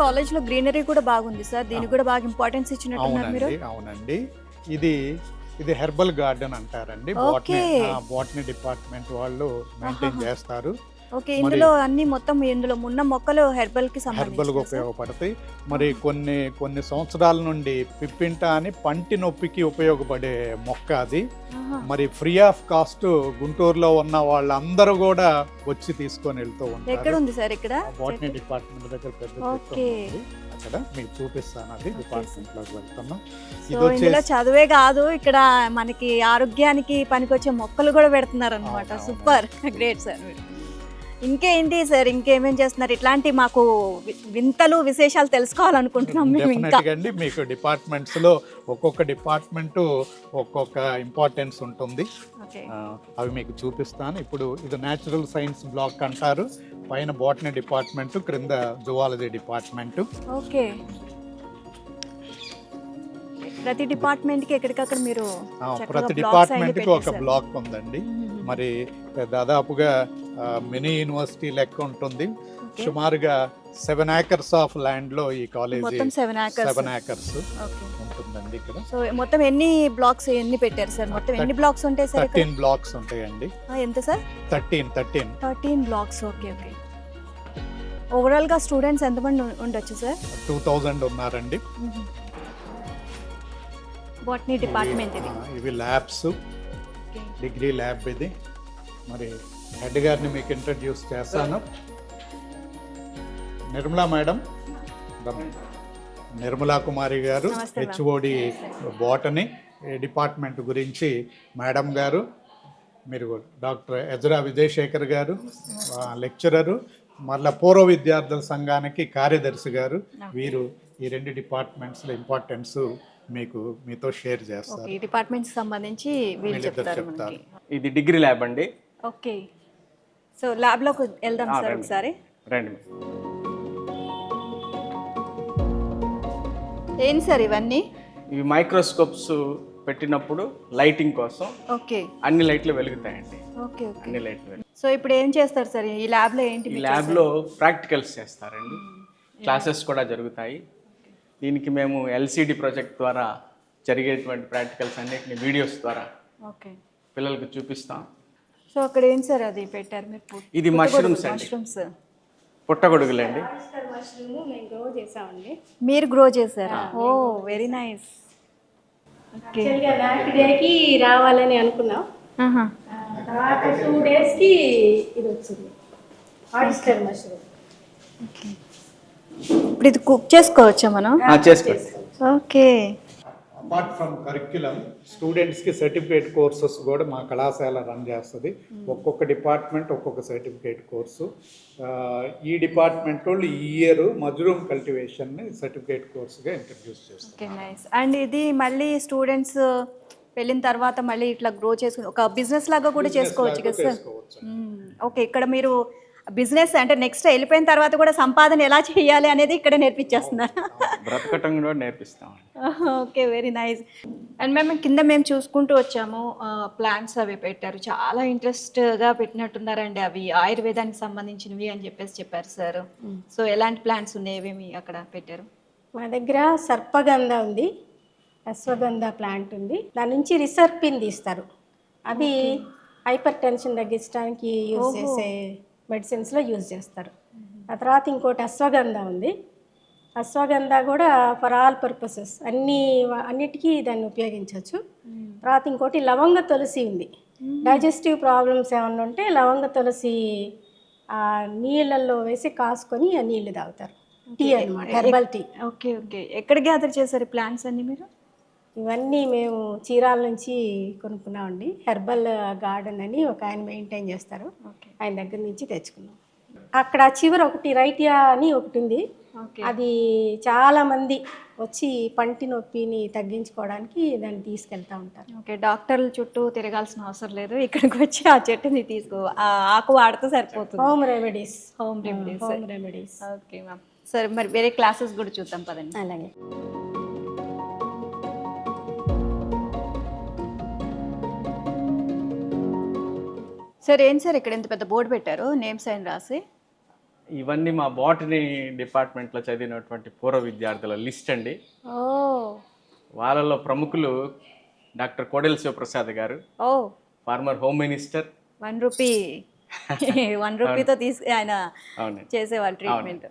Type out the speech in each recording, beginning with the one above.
కాలేజ్‌లో గ్రీనరీ కూడా బాగుంది సార్. దీనికి కూడా బాగా ఇంపార్టెన్స్ ఇచ్చినట్టున్నారు మీరు. అవునండి. ఇది ఇది హెర్బల్ గార్డెన్ అంటారండి. ఓకే. బాటనీ డిపార్ట్మెంట్ వాళ్ళు మెయింటైన్ చేస్తారు. ఓకే. ఇందులో అన్ని మొత్తం ఇందులో ఉన్న మొక్కలు హెర్బల్‌కి హెర్బల్గా సంబంధించినవా సార్? ఉపయోగపడతాయి. మరి కొన్ని సంవత్సరాల నుండి పిప్పింట అని పంటి నొప్పికి ఉపయోగపడే మొక్క అది. ఆహా! మరి ఫ్రీ ఆఫ్ కాస్ట్ గుంటూరులో ఉన్న వాళ్ళందరూ కూడా వచ్చి తీసుకొని వెళ్తూ ఎక్కడ ఉంటారు. ఉంది సార్ ఇక్కడ? బాటనీ చెట్టు? డిపార్ట్మెంట్ దగ్గర పెద్ద చెట్టు ఓకే. ఉంది. అక్కడ మీకు చూపిస్తాను, అది డిపార్ట్మెంట్ లోకి వెళ్తున్నాం. ఇది సో ఇందులో వచ్చేసి చదువే కాదు, ఇక్కడ మనకి ఆరోగ్యానికి పనికొచ్చే మొక్కలు కూడా పెడుతున్నారన్నమాట. అవును, సూపర్. గ్రేట్ సార్ మీరు. ఇంకేంటి సార్, ఇంకేమేం చేస్తున్నారు? ఇట్లాంటి మాకు వింతలు విశేషాలు తెలుసుకోవాలనుకుంటున్నాం మేము ఇంకా. డెఫినెట్గా అండి, మీకు డిపార్ట్మెంట్స్లో ఒక్కొక్క డిపార్ట్మెంటు ఒక్కొక్క ఇంపార్టెన్స్ ఉంటుంది. ఓకే. అవి మీకు చూపిస్తాను. ఇప్పుడు ఇది న్యాచురల్ సైన్స్ బ్లాక్ అంటారు. పైన బాటనీ డిపార్ట్మెంట్, క్రింద జువాలజీ డిపార్ట్మెంట్. ఓకే. ప్రతి డిపార్ట్మెంట్కి ఎక్కడికక్కడ మీరు చక్కగా ప్రతి బ్లాక్స్ అన్ని డిపార్ట్మెంట్కి ఒక పెట్టేశారు. బ్లాక్ ఉందండి. మ్మ్. మరి దాదాపుగా మినీ యూనివర్సిటీ లెక్క ఉంటుంది. ఓకే. సుమారుగా 7 acres ఆఫ్ ల్యాండ్లో ఈ కాలేజీ మొత్తం 7 acres. 7 acres okay. ఉంటుందండి ఇక్కడ. సో మొత్తం ఎన్ని బ్లాక్స్ ఎన్ని పెట్టారు సార్? మొత్తం ఎన్ని బ్లాక్స్ ఉంటాయి సార్ ఇక్కడ? 13 బ్లాక్స్ ఉంటాయండి. ఎంత sir? 13 blocks. Okay. Okay. Overall గా స్టూడెంట్స్ ఎంతమంది ఉండొచ్చు సార్? 2000 ఉన్నారండి. బాటనీ డిపార్ట్మెంట్ ఇది. ఇవి ల్యాబ్స్, ఓకే. డిగ్రీ ల్యాబ్ ఇది. మరి హెడ్ గారిని మీకు ఇంట్రడ్యూస్ చేస్తాను. నిర్మలా మేడం, నిర్మలా కుమారి గారు, నమస్తే మ్యామ్. హెచ్ఓడి బాటనీ డిపార్ట్మెంట్ గురించి మేడం గారు. మీరు డాక్టర్ ఎజ్రా విజయశేఖర్ గారు లెక్చరరు, మళ్ళీ పూర్వ విద్యార్థుల సంఘానికి కార్యదర్శి గారు. వీరు ఈ 2 డిపార్ట్మెంట్స్లో ఇంపార్టెన్స్ మీతో షేర్ చేస్తారు. ఓకే. ఈ డిపార్ట్మెంట్ సంబంధించి వీళ్ళు వీళ్ళిద్దరు చెప్తారు చెప్తారు. మనకి. ఇది డిగ్రీ ల్యాబ్ అండి. ఓకే. సో ల్యాబ్ లోకి వెళ్దాం సార్ రండి. ఒకసారి. రండి. ఏంటి సార్ ఇవన్నీ? ఇవి మైక్రోస్కోప్స్ పెట్టినప్పుడు లైటింగ్ కోసం ఓకే. అన్ని లైట్లు వెలుగుతాయండి. ఓకే. ఓకే. అన్ని లైట్లు వెలుగు. సో ఇప్పుడు ఏం చేస్తారు సార్ ఈ ల్యాబ్ లో? ఏంటి ఈ మీరు ల్యాబ్లో ప్రాక్టికల్స్ చేస్తారండి. క్లాసెస్ కూడా జరుగుతాయి. దీనికి మేము ఎల్సిడి ప్రాజెక్ట్ ద్వారా జరిగేటువంటి ప్రాక్టికల్స్ అన్నిటిని వీడియోస్ ద్వారా చేస్తారు? ఓకే. పిల్లలకు చూపిస్తాం. సో అక్కడ ఏం సార్ అది పెట్టారు మీరు? ఇది మష్రూమ్స్ అండి. మష్రూమ్స్ పుట్టగొడుగులండి. మష్రూమ్ మేము గ్రో చేసామండి. మీరు గ్రో చేశారా? ఓ వెరీ నైస్. ఓకే. యాక్చువల్గా బ్యాక్ డేకి రావాలని అనుకున్నాం. తర్వాత 2 daysకి ఇది వచ్చింది, ఆయిస్టర్ మష్రూమ్. ఓకే. ఇప్పుడు ఇది కుక్ చేసుకోవచ్చా మనం? చేసుకోండి. ఓకే. అపార్ట్ ఫ్రమ్ కరిక్యులం, స్టూడెంట్స్కి సర్టిఫికేట్ కోర్సెస్ కూడా మా కళాశాల రన్ చేస్తుంది. ఒక్కొక్క డిపార్ట్మెంట్ ఒక్కొక్క సర్టిఫికేట్ కోర్సు. ఈ డిపార్ట్మెంట్ వాళ్ళు ఈ ఇయర్ మజ్రూమ్ కల్టివేషన్ని సర్టిఫికేట్ కోర్సుగా ఇంట్రడ్యూస్ చేస్తారు. ఓకే. నైస్. అండ్ ఇది మళ్ళీ స్టూడెంట్స్ వెళ్ళిన తర్వాత మళ్ళీ ఇట్లా గ్రో చేసుకుని ఒక బిజినెస్ లాగా కూడా చేసుకోవచ్చు కదా సార్? చేసుకోవచ్చు. ఓకే. ఇక్కడ మీరు బిజినెస్ అంటే నెక్స్ట్ వెళ్ళిపోయిన తర్వాత కూడా సంపాదన ఎలా చేయాలి అనేది ఇక్కడ నేర్పించేస్తున్నారు. బ్రతకటం కూడా నేర్పిస్తాం. ఓకే. Very nice. అండ్ మేము కింద మేము చూసుకుంటూ వచ్చాము, ప్లాంట్స్ అవి పెట్టారు. చాలా ఇంట్రెస్ట్గా పెట్టినట్టున్నారండి. అవి ఆయుర్వేదానికి సంబంధించినవి అని చెప్పారు సార్. సో ఎలాంటి ప్లాంట్స్ ఉన్నాయి, ఏమేమి అక్కడ పెట్టారు? మా దగ్గర సర్పగంధ ఉంది, అశ్వగంధ ప్లాంట్ ఉంది. దాని నుంచి రిసర్పిన్ తీస్తారు. అది హైపర్ టెన్షన్ తగ్గించడానికి యూజ్ చేసే మెడిసిన్స్లో యూజ్ చేస్తారు. ఆ తర్వాత ఇంకోటి అశ్వగంధ ఉంది. అశ్వగంధ కూడా ఫర్ ఆల్ పర్పసెస్ అన్నిటికీ దాన్ని ఉపయోగించవచ్చు. తర్వాత ఇంకోటి లవంగ తులసి ఉంది. డైజెస్టివ్ ప్రాబ్లమ్స్ ఏమన్నా ఉంటే లవంగ తులసి నీళ్ళల్లో వేసి కాసుకొని ఆ నీళ్ళు తాగుతారు. టీ అన్నమాట, హెర్బల్ టీ. ఓకే. ఓకే. ఎక్కడ గ్యాదర్ చేశారు ప్లాంట్స్ అన్ని మీరు? ఇవన్నీ మేము చీరాల నుంచి కొనుక్కున్నామండి. హెర్బల్ గార్డెన్ అని ఒక ఆయన మెయింటైన్ చేస్తారు, ఓకే. ఆయన దగ్గర నుంచి తెచ్చుకున్నాం. అక్కడ చివర ఒకటి రైటియా అని ఒకటి ఉంది. ఓకే. అది చాలామంది వచ్చి పంటి నొప్పిని తగ్గించుకోవడానికి దాన్ని తీసుకెళ్తూ ఉంటారు. ఓకే. డాక్టర్ల చుట్టూ తిరగాల్సిన అవసరం లేదు, ఇక్కడికి వచ్చి ఆ చెట్టుని ఆ ఆకు వాడితే సరిపోతుంది. Home remedies. Home remedies. Home remedies. Okay ma'am. సరే మరి వేరే క్లాసెస్ కూడా చూద్దాం పదండి. అలాగే. సార్ ఏంటి సార్ ఇక్కడ ఇంత పెద్ద బోర్డు పెట్టారు, నేమ్స్ అని రాసి? ఇవన్నీ మా బాటనీ డిపార్ట్మెంట్లో చదివినటువంటి పూర్వ విద్యార్థుల లిస్ట్ అండి. ఓ వాళ్ళలో ప్రముఖులు డాక్టర్ కోడెల శివప్రసాద్ గారు, ఓ ఫార్మర్ హోమ్ మినిస్టర్. 1 రూపీ 1 రూపీతో ఆయన అవునండి. చేసేవాళ్ళు ట్రీట్మెంట్.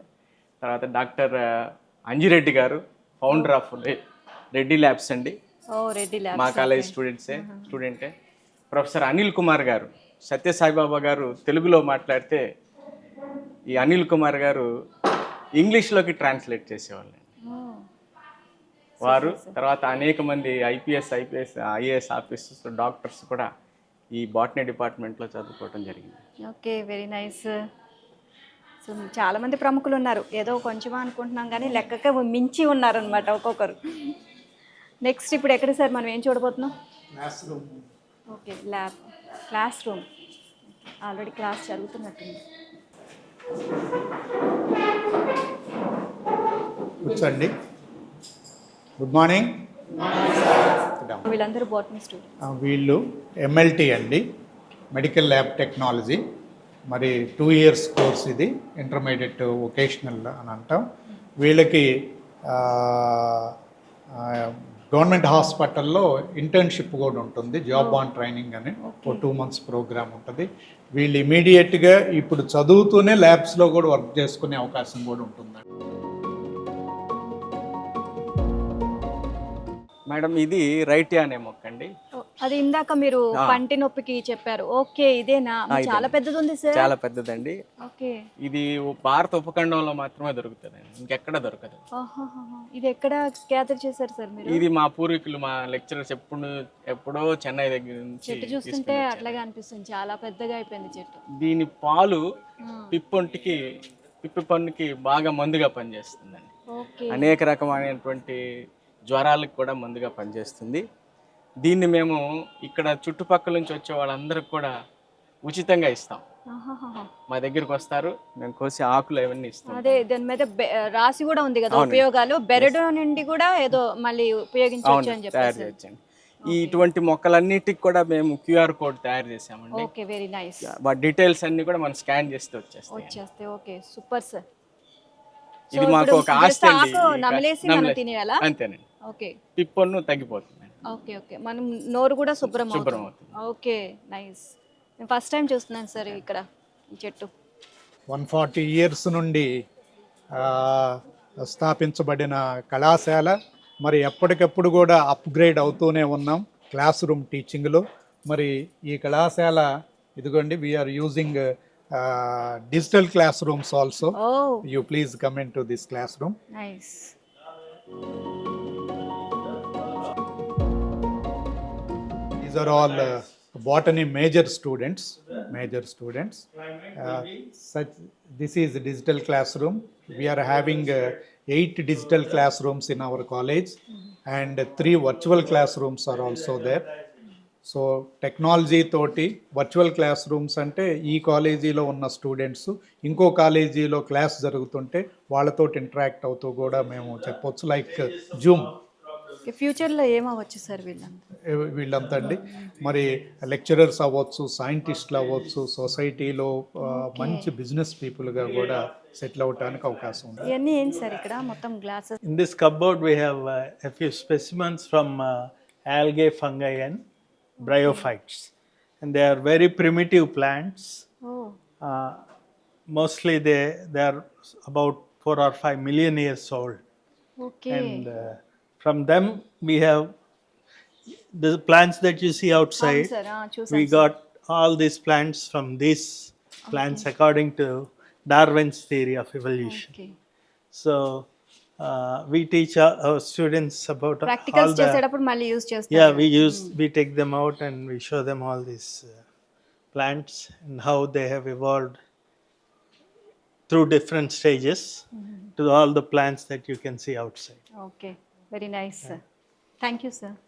తర్వాత డాక్టర్ అంజిరెడ్డి గారు, ఫౌండర్ ఆఫ్ రెడ్డి ల్యాబ్స్ అండి, ఓ రెడ్డి ల్యాబ్. మా కాలేజ్ స్టూడెంటే. ప్రొఫెసర్ అనిల్ కుమార్ గారు, సత్యసాయిబాబా గారు తెలుగులో మాట్లాడితే ఈ అనిల్ కుమార్ గారు ఇంగ్లీష్లోకి ట్రాన్స్లేట్ చేసేవాళ్ళు వారు. తర్వాత అనేక మంది ఐపీఎస్ ఐఏఎస్ ఆఫీసర్స్, డాక్టర్స్ కూడా ఈ బాటనీ డిపార్ట్మెంట్లో చదువుకోవటం జరిగింది. Okay, very nice. సో చాలా మంది ప్రముఖులు ఉన్నారు, ఏదో కొంచెం అనుకుంటున్నాం కానీ లెక్కకే మించి ఉన్నారనమాట ఒక్కొక్కరు. నెక్స్ట్ ఇప్పుడు ఎక్కడ సార్ మనం ఏం చూడబోతున్నాం? Okay, lab, classroom. Already class జరుగుతున్నట్టుంది. కూర్చోండి. Good morning. వీళ్ళందరూ బాటనీ స్టూడెంట్. వీళ్ళు ఎంఎల్టీ అండి, మెడికల్ ల్యాబ్ టెక్నాలజీ. మరి 2 years కోర్స్ ఇది, ఇంటర్మీడియట్ వొకేషనల్ అని అంటాం. వీళ్ళకి గవర్నమెంట్ హాస్పిటల్లో ఇంటర్న్షిప్ కూడా ఉంటుంది, జాబ్ ఆన్ ట్రైనింగ్ అని. 2 months ప్రోగ్రామ్ ఉంటుంది. వీళ్ళు ఇమీడియట్గా ఇప్పుడు చదువుతూనే ల్యాబ్స్లో కూడా వర్క్ చేసుకునే అవకాశం కూడా ఉంటుంది. మేడం, ఇది రైట్ అనే మొక్క అండి. అది ఇందాక మీరు పంటి నొప్పికి చెప్పారు. ఓకే, ఇదేనా? చాలా పెద్దది ఉంది సార్. చాలా పెద్దదండి. ఓకే, ఇది భారత ఉపఖండంలో మాత్రమే దొరుకుతుందండి, ఇంకెక్కడ దొరకదు. ఇది ఎక్కడ గ్యాదర్ చేశారు సార్ మీరు? ఇది మా పూర్వీకులు, మా లెక్చరర్స్ ఎప్పుడో చెన్నై దగ్గర నుంచి. చెట్టు చూస్తుంటే అట్లాగే అనిపిస్తుంది, చాలా పెద్దగా అయిపోయింది చెట్టు. దీని పాలు పిప్పి పన్నుకి బాగా మందుగా పనిచేస్తుందండి. ఓకే, అనేక రకమైనటువంటి జ్వరాలకు కూడా మందుగా పనిచేస్తుంది. దీన్ని మేము ఇక్కడ చుట్టుపక్కల నుంచి వచ్చే వాళ్ళందరికి కూడా ఉచితంగా ఇస్తాం. మా దగ్గరికి వస్తారు, మేము కోసి ఆకులు అవన్నీ ఇస్తాం. అదే దాని మీద రాసి కూడా ఉంది కదా ఉపయోగాలు. బెరడు నుండి కూడా ఏదో మళ్ళీ ఉపయోగించవచ్చు అని తయారు చేయొచ్చండి. ఇటువంటి మొక్కలన్నిటికి కూడా మేము క్యూఆర్ కోడ్ తయారు చేసామండి. Okay, very nice. వాటి డీటెయిల్స్ అన్ని కూడా మనం స్కాన్ చేస్తే వచ్చేస్తాయి. Okay, super sir. ఇది మాకు ఒక ఆస్తి అండి. నమిలేసి మనం తినేయాలా? అంతేనండి. ఓకే, పిప్పొన్ను తగ్గిపోతుంది. ఓకే ఓకే, మనం నోరు కూడా శుభ్రం అవుతుంది. Okay, nice. నేను ఫస్ట్ టైం చూస్తున్నాను సార్ ఇక్కడ ఈ చెట్టు. 140 years నుండి స్థాపించబడిన కళాశాల. మరి ఎప్పటికప్పుడు కూడా అప్గ్రేడ్ అవుతూనే ఉన్నాం క్లాస్ రూమ్ టీచింగ్లో. మరి ఈ కళాశాల ఇదిగోండి, we are using digital classrooms also. Oh, You please come into this classroom. nice. These are all botany major students. This is a digital classroom. We are having 8 digital classrooms in our college, and 3 virtual classrooms are also there. So technology తోటి virtual class rooms అంటే ఈ కాలేజీలో ఉన్న students ఇంకో కాలేజీలో class జరుగుతుంటే వాళ్ళతో interact అవుతూ కూడా మేము చెప్పొచ్చు, లైక్ జూమ్. ఫ్యూచర్లో ఏమవచ్చు సార్ వీళ్ళంతా అండి? మరి లెక్చరర్స్ అవ్వచ్చు, సైంటిస్టులు అవ్వచ్చు, సొసైటీలో మంచి బిజినెస్ పీపుల్గా కూడా సెటిల్ అవడానికి అవకాశం ఉంది. ఇవన్నీ ఏంటి సార్ ఇక్కడ మొత్తం glasses? In this cupboard we have a few specimens from algae, fungi and bryophytes, and they are very primitive plants. Mostly they are about 4 or 5 million years old. Okay. And from them we have the plants that you see outside. We got all these plants from these plants according to Darwin's theory of evolution. Okay. So we teach our students about practicals చేసేటప్పుడు మళ్ళీ use చేస్తాం. we take them out and we show them all these plants and how they have evolved through different stages to all the plants that you can see outside. Okay, very nice sir. Thank you sir.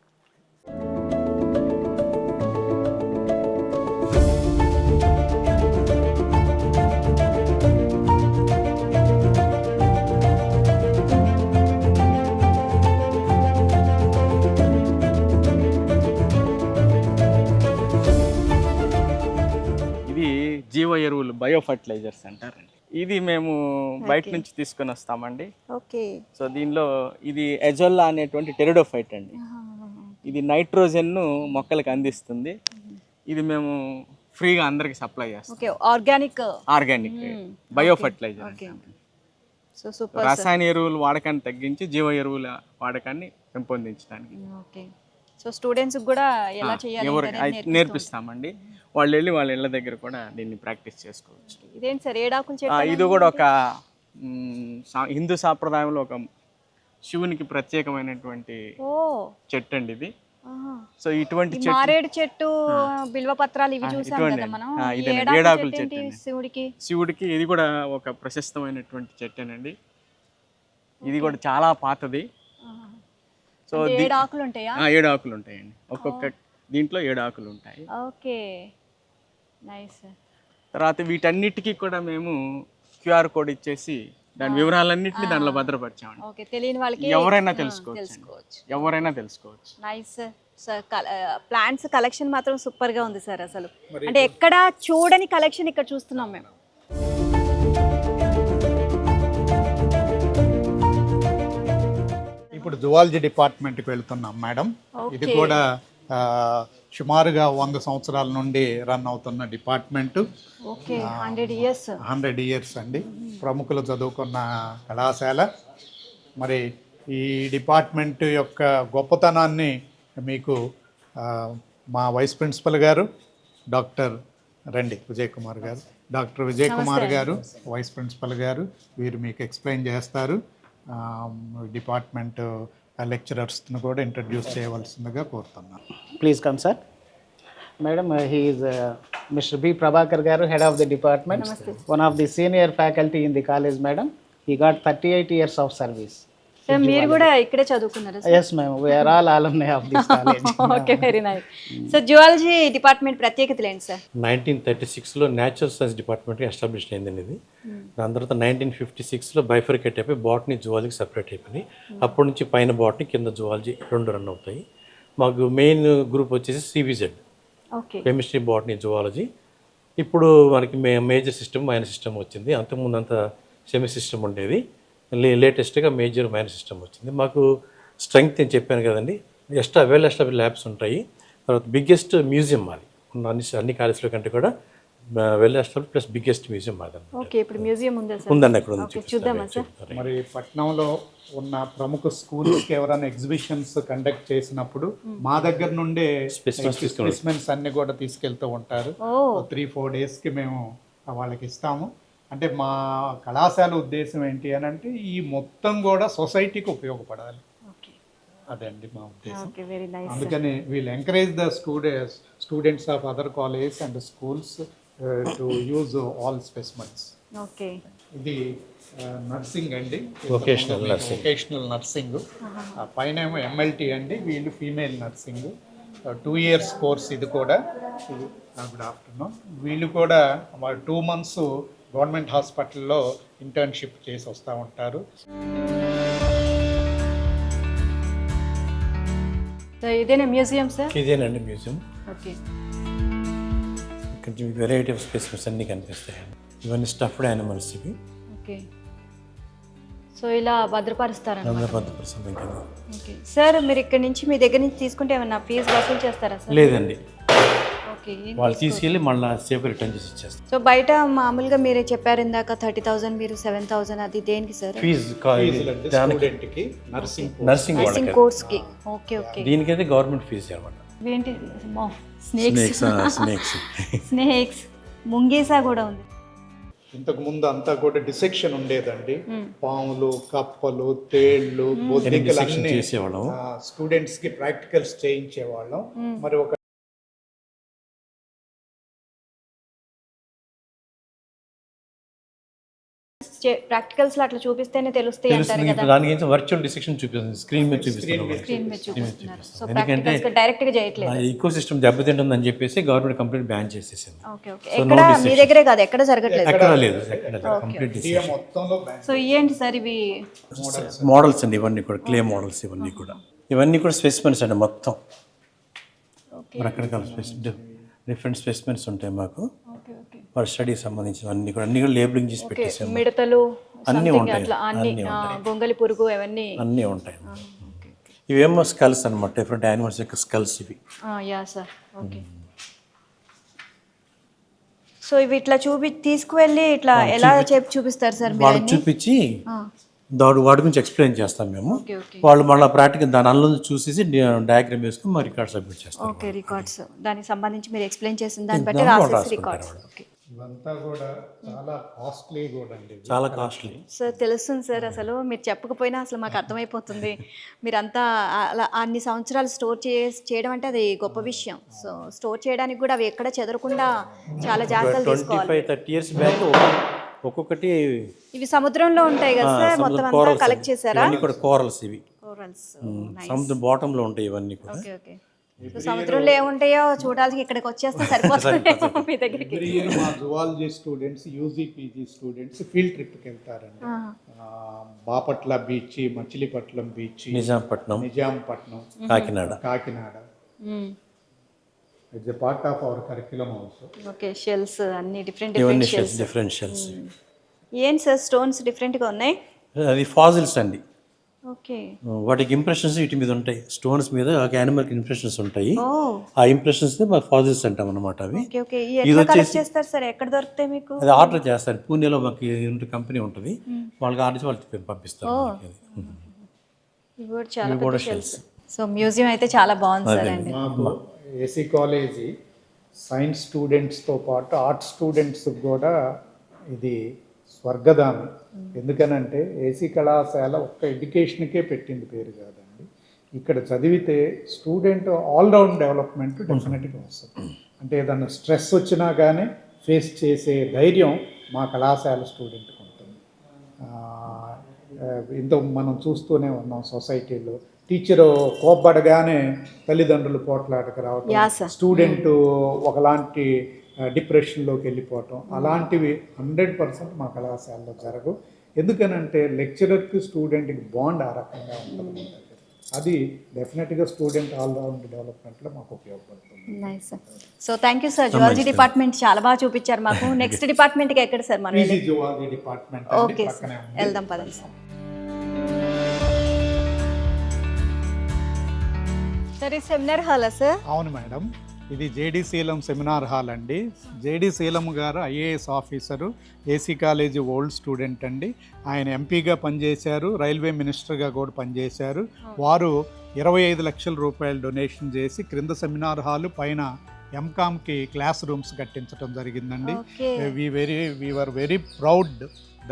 జీవ ఎరువులు, bio fertilisers అంటారండి. ఇది మేము బయట నుంచి తీసుకొని వస్తామండి. Okay. So దీనిలో ఇది ఎజోల్లా అనేటువంటి టెరిడోఫైట్ అండి. ఇది నైట్రోజన్ మొక్కలకు అందిస్తుంది. ఇది మేము ఫ్రీగా అందరికి సప్లై చేస్తాం. Okay, organic bio fertiliser. Okay. So super. రసాయన ఎరువుల వాడకాన్ని తగ్గించి జీవ ఎరువుల వాడకాన్ని పెంపొందించడానికి. ఓకే. సో స్టూడెంట్స్ కూడా ఎలా చేయాలి ఎవరికి నేర్పిస్తామండి. వాళ్ళు వెళ్ళి వాళ్ళ ఇళ్ళ దగ్గర కూడా దీన్ని ప్రాక్టీస్ చేసుకోవచ్చు. ఇదేంటి సార్, ఏడాకుల చెట్టు? ఇది కూడా ఒక హిందూ సాంప్రదాయంలో ఒక శివునికి ప్రత్యేకమైనటువంటి చెట్టు అండి ఇది. సో ఇటువంటి చెట్టు, మారేడు చెట్టు, బిల్వ పత్రాలు ఇవి చూసాం కదా మనం. ఏడాకుల చెట్టు శివుడికి ఇది కూడా ఒక ప్రశస్తమైనటువంటి చెట్టేనండి. ఇది కూడా చాలా పాతది. సో 7 ఆకులు ఉంటాయా? 7 ఆకులు ఉంటాయండి. ఒక్కొక్క దీంట్లో 7 ఆకులు ఉంటాయి. Okay, nice. తర్వాత వీటన్నిటికీ కూడా మేము QR కోడ్ ఇచ్చేసి దాని వివరాలన్నింటినీ దానిలో భద్రపరిచామండి. ఓకే, తెలియని వాళ్ళకి ఎవరైనా తెలుసుకోవచ్చు. Nice sir. ప్లాంట్స్ కలెక్షన్ మాత్రం సూపర్ గా ఉంది సార్. అసలు అంటే ఎక్కడ చూడని కలెక్షన్ ఇక్కడ చూస్తున్నాం మేము. ఇప్పుడు జువాలజీ డిపార్ట్మెంట్కి వెళ్తున్నాం మేడం. ఇది కూడా సుమారుగా 100 సంవత్సరాల నుండి రన్ అవుతున్న డిపార్ట్మెంటు. ఓకే, 100 ఇయర్స్ అండి. ప్రముఖులు చదువుకున్న కళాశాల. మరి ఈ డిపార్ట్మెంట్ యొక్క గొప్పతనాన్ని మీకు మా వైస్ ప్రిన్సిపల్ గారు డాక్టర్ విజయ్ కుమార్ గారు, డాక్టర్ విజయ్ కుమార్ గారు వైస్ ప్రిన్సిపల్ గారు, వీరు మీకు ఎక్స్ప్లెయిన్ చేస్తారు. డిపార్ట్మెంట్ లెక్చరర్స్ను కూడా ఇంట్రడ్యూస్ చేయవలసిందిగా కోరుతున్నాను. Please come, sir. Madam, he is Mr. B. Prabhakar Garu, head of the department. Namaste. One of the senior faculty in the college, madam. He got 38 years of service. Sir మీరు కూడా ఇక్కడే చదువుకున్నారా? Yes, ma'am. We are all alumni of this college. Okay, very nice. So zoology department ప్రత్యేకతలు ఏంటి sir? 1936లో natural science డిపార్ట్మెంట్గా establish అయిందండి ఇది. దాని తర్వాత 1956లో bifurcate అయిపోయి బాటనీ జువాలజీకి సపరేట్ అయిపోయింది. అప్పటి నుంచి పైన బాటనీ కింద జువాలజీ 2 రన్ అవుతాయి. మాకు మెయిన్ గ్రూప్ వచ్చేసి CBZ, కెమిస్ట్రీ, బాటనీ, జువాలజీ. ఇప్పుడు మనకి మేజర్ సిస్టమ్, మైనర్ సిస్టమ్ వచ్చింది. అంతకుముందు అంతా సెమీ సిస్టమ్ ఉండేది. లేటెస్ట్గా మేజర్ మైనర్ సిస్టమ్ వచ్చింది. మాకు స్ట్రెంగ్త్ అని చెప్పాను కదండి, వెల్ ఎస్టాబ్లిష్ ల్యాబ్స్ ఉంటాయి. తర్వాత బిగ్గెస్ట్ మ్యూజియం మాది. అన్ని కాలేజీల కంటే కూడా well establish plus biggest museum మాది. ఓకే, ఇప్పుడు మ్యూజియం ఉందా సార్? ఉందండి, అక్కడ ఉంది. చూద్దామా సార్? మరి పట్నంలో ఉన్న ప్రముఖ స్కూల్స్కి ఎవరైనా ఎగ్జిబిషన్స్ కండక్ట్ చేసినప్పుడు మా దగ్గర నుండే స్పెసిమెన్స్ అన్ని కూడా తీసుకెళ్తూ ఉంటారు. 3-4 డేస్కి మేము వాళ్ళకి ఇస్తాము. అంటే మా కళాశాల ఉద్దేశం ఏంటి అని అంటే ఈ మొత్తం కూడా సొసైటీకి ఉపయోగపడాలి, అదండి మా ఉద్దేశం. అందుకని we'll encourage the students of other colleges and schools to use all specimens. Okay, ఇది నర్సింగ్ అండి, వొకేషనల్ నర్సింగ్. పైన ఏమో MLT అండి, వీళ్ళు ఫీమేల్ నర్సింగ్. 2 years కోర్స్ ఇది కూడా. Good afternoon. వీళ్ళు కూడా 2 months గవర్నమెంట్ హాస్పిటల్లో ఇంటర్న్షిప్ చేసి వస్తూ ఉంటారు. ఇదేనా మ్యూజియం సార్? ఇదేనండి మ్యూజియం. ఓకే, ఇక్కడ వెరైటీ ఆఫ్ స్పెసిమెన్స్ అన్నీ కనిపిస్తాయండి. ఇవన్నీ స్టఫ్డ్ యానిమల్స్ ఇవి. ఓకే, సో ఇలా భద్రపరుస్తారన్నమాట. 100% కదా. ఓకే సార్, మీరు ఇక్కడ నుంచి మీ దగ్గర నుంచి తీసుకుంటే ఏమన్నా ఫీజు వసూలు చేస్తారా సార్? లేదండి, ఓకే, వాళ్ళు తీసుకెళ్ళి మళ్ళీ సేపు రిటర్న్ చేసి ఇచ్చేస్తారు. సో బయట మామూలుగా మీరు చెప్పారు ఇందాక 30,000, మీరు 7,000, అది దేనికి సార్? స్టూడెంట్కి నర్సింగ్ కోర్స్కి. ఓకే ఓకే, దీనికైతే గవర్నమెంట్ ఫీజు అనమాట. ఏంటి? స్నేక్స్, ముంగీసా కూడా ఉంది. ఇంతకు ముందు అంతా కూడా డిసెక్షన్ ఉండేదండి. పాములు, కప్పలు, తేళ్లు, బొద్దింకలన్నీ చేసేవాళ్ళం. స్టూడెంట్స్ కి ప్రాక్టికల్స్ చేయించేవాళ్ళం. మరి ఒక ప్రాక్టికల్స్ లో అట్లా చూపిస్తేనే తెలుస్తాయి అంటారు కదా. దాని గురించి వర్చువల్ డిసెక్షన్ చూపిస్తుంది, స్క్రీన్ మీద చూపిస్తున్నారు. సో ప్రాక్టికల్స్ గా డైరెక్ట్ గా చేయట్లేదు. ఈకో సిస్టమ్ దెబ్బతింటుందని చెప్పేసి గవర్నమెంట్ కంప్లీట్ బ్యాన్ చేసేసింది. ఓకే ఓకే, ఎక్కడ మీ దగ్గరే కాదు, ఎక్కడ జరగట్లేదు? ఎక్కడ లేదు, కంప్లీట్. సో ఏంటి సార్ ఇవి? మోడల్స్ అండి, ఇవన్నీ కూడా క్లే మోడల్స్. ఇవన్నీ కూడా స్పెసిమెన్స్ అండి మొత్తం. రకరకాల డిఫరెంట్ స్పెసిమెన్స్ ఉంటాయి మాకు. ఓకే ఓకే వాళ్ళ స్టడీకి సంబంధించిన అన్నీ కూడా లేబులింగ్ చేసి ఓకే పెట్టేసాము. మిడతలు అన్నీ something ఉంటాయి, అట్లా అన్ని అన్నీ ఉంటాయి. గొంగలి పురుగు అవన్నీ అన్నీ ఉంటాయి. ఇవేమో స్కల్స్ అనమాట, డిఫరెంట్ యానిమల్స్ యొక్క స్కల్స్ ఇవి. Yeah sir okay. సో ఇవి ఇట్లా తీసుకువెళ్ళి ఇట్లా ఎలా చూపిస్తారు సార్ మీరు వాళ్ళకి చూపించి వాటి గురించి ఎక్స్ప్లెయిన్ చేస్తాం మేము. ఓకే ఓకే వాళ్ళు మళ్ళీ ప్రాక్టికల్ దాని అందులో చూసేసి డయాగ్రామ్ వేసుకుని మా రికార్డ్ సబ్మిట్ చేస్తాం. ఓకే రికార్డ్స్ దానికి సంబంధించి మీరు ఎక్స్ప్లెయిన్ చేసిన దాన్ని బట్టి రాసేసి రికార్డ్స్. ఓకే ఇవంతా కూడా చాలా కాస్ట్లీ కూడా అండి. చాలా కాస్ట్లీ సార్ తెలుస్తుంది సార్, అసలు మీరు చెప్పకపోయినా అసలు మాకు అర్థమైపోతుంది. మీరంతా అలా అన్ని సంవత్సరాలు స్టోర్ చేయడం అంటే అది గొప్ప విషయం. సో స్టోర్ చేయడానికి కూడా అవి ఎక్కడ చెదరకుండా చాలా జాగ్రత్తలు తీసుకోవాలి. 25-30 years బ్యాక్ ఒక్కొక్కటి ఇవి సముద్రంలో ఉంటాయి కదా సార్, మొత్తం అంతా కలెక్ట్ చేశారా? ఇవన్నీ కూడా కోరల్స్ ఇవి. కోరల్స్ సముద్రం బాటంలో ఉంటాయి ఇవన్నీ కూడా. Okay okay. సో సముద్రంలో ఏముంటాయో చూడాల్సి ఇక్కడికి వచ్చేస్తే సరిపోతుంది మీ దగ్గరికి. ఎవ్రీ ఇయర్ మా zoology students, UG PG students field ట్రిప్కి వెళ్తారండి. Bapatla beach, Machilipatnam beach, Nizampatnam, Kakinada. It's a part of our curriculum also. Okay shells అన్ని డిఫరెంట్ షెల్స్. ఏం సార్ స్టోన్స్ డిఫరెంట్గా ఉన్నాయి? అది ఫాజిల్స్ అండి. ఓకే వాటికి ఇంప్రెషన్స్ వీటి మీద ఉంటాయి. స్టోన్స్ మీద ఒక యానిమల్కి ఇంప్రెషన్స్ ఉంటాయి. ఆ ఇంప్రెషన్స్ ఫాజిల్స్ అంటాం అనమాట. అవి ఓకే ఓకే. ఎట్లా కలెక్ట్ చేస్తారు సార్? ఎక్కడ దొరుకుతాయి మీకు? అది ఆర్డర్ చేస్తారు. పూణేలో మాకు కంపెనీ ఉంటుంది, వాళ్ళకి ఆర్డర్ చేసి వాళ్ళకి పంపిస్తారు. ఇవి కూడా చాలా షెల్స్. సో మ్యూజియం అయితే చాలా బాగుంది సార్ అండి. మాకు ఏసీ కాలేజీ సైన్స్ స్టూడెంట్స్తో పాటు ఆర్ట్ స్టూడెంట్స్ కూడా ఇది స్వర్గధామం. ఎందుకనంటే ఏసీ కళాశాల ఒక్క ఎడ్యుకేషన్కే పెట్టింది పేరు కాదండి. ఇక్కడ చదివితే స్టూడెంట్ ఆల్రౌండ్ డెవలప్మెంట్ డెఫినెట్గా వస్తుంది. అంటే ఏదన్నా స్ట్రెస్ వచ్చినా కానీ ఫేస్ చేసే ధైర్యం మా కళాశాల స్టూడెంట్కి ఉంటుంది. ఇంత మనం చూస్తూనే ఉన్నాం సొసైటీలో. టీచరు కోప్పడగానే తల్లిదండ్రులు పోట్లాటకు రావటం, స్టూడెంట్ ఒకలాంటి డిప్రెషన్లోకి వెళ్ళిపోవటం, అలాంటివి 100% మా కళాశాలలో జరగవు. ఎందుకనంటే లెక్చరర్కి స్టూడెంట్కి బాండ్ ఆ రకంగా ఉంటుంది. అది డెఫినెట్గా స్టూడెంట్ ఆల్రౌండ్ డెవలప్మెంట్లో మాకు ఉపయోగపడుతుంది. Nice sir. So thank you sir. Zoology department చాలా బాగా చూపించారు మాకు. నెక్స్ట్ డిపార్ట్మెంట్కి ఎక్కడ సార్ మనం? PG zoology department. Okay sir వెళ్దాం పదండి సార్. సార్ ఈ సెమినార్ హాలా సార్? అవును మేడం, ఇది జేడి శీలం సెమినార్ హాల్ అండి. జేడి శీలం గారు IAS officer, AC college old student అండి. ఆయన ఎంపీగా పనిచేశారు, రైల్వే మినిస్టర్గా కూడా పనిచేశారు. వారు 25 లక్షల రూపాయలు డొనేషన్ చేసి క్రింద సెమినార్ హాలు, పైన ఎంకామ్కి క్లాస్ రూమ్స్ కట్టించడం జరిగిందండి. We were very proud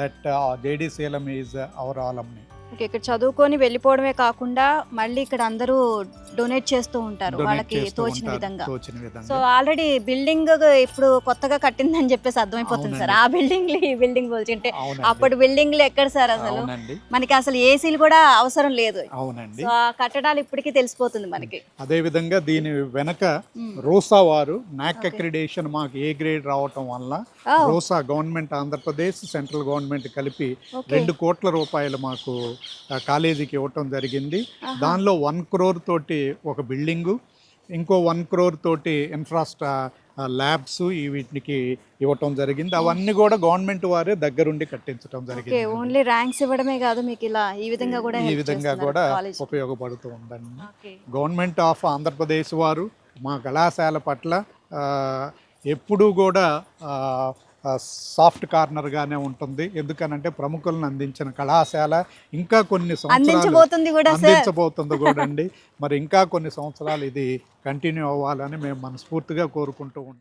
that JD Seelam is our alumni. Okay, ఇక్కడ చదువుకొని వెళ్ళిపోవడమే కాకుండా మళ్ళీ ఇక్కడ అందరూ డొనేట్ చేస్తూ ఉంటారు వాళ్ళకి తోచిన విధంగా. సో ఆల్రెడీ బిల్డింగ్ ఇప్పుడు కొత్తగా కట్టిందని చెప్పేసి అర్థమైపోతుంది సార్. ఆ బిల్డింగ్ ఈ బిల్డింగ్ పోల్చుంటే అప్పటి బిల్డింగ్లు ఎక్కడ సార్ అసలు? మనకి అసలు ఏసీలు కూడా అవసరం లేదు. అవునండి, ఆ కట్టడాలు ఇప్పటికీ తెలిసిపోతుంది మనకి. అదే విధంగా దీని వెనక రోసా వారు నాక్ అక్రిడేషన్ మాకు ఏ గ్రేడ్ రావటం వల్ల రోసా గవర్నమెంట్ ఆంధ్రప్రదేశ్ సెంట్రల్ గవర్నమెంట్ కలిపి 2 కోట్ల రూపాయలు మాకు కాలేజీకి ఇవ్వటం జరిగింది. దానిలో 1 crore తోటి ఒక బిల్డింగు, ఇంకో 1 crore తోటి ల్యాబ్స్ వీటికి ఇవ్వటం జరిగింది. అవన్నీ కూడా గవర్నమెంట్ వారే దగ్గరుండి కట్టించడం జరిగింది. ఓన్లీ ర్యాంక్స్ ఇవ్వడమే కాదు, మీకు ఇలా ఈ విధంగా కూడా ఉపయోగపడుతూ ఉందండి. గవర్నమెంట్ ఆఫ్ ఆంధ్రప్రదేశ్ వారు మా కళాశాల పట్ల ఎప్పుడూ కూడా సాఫ్ట్ కార్నర్గానే ఉంటుంది. ఎందుకనంటే ప్రముఖులను అందించిన కళాశాల ఇంకా కొన్ని సంవత్సరాలు అందించబోతుంది కూడా అండి. మరి ఇంకా కొన్ని సంవత్సరాలు ఇది కంటిన్యూ అవ్వాలని మేము మనస్ఫూర్తిగా కోరుకుంటూ ఉంటాం.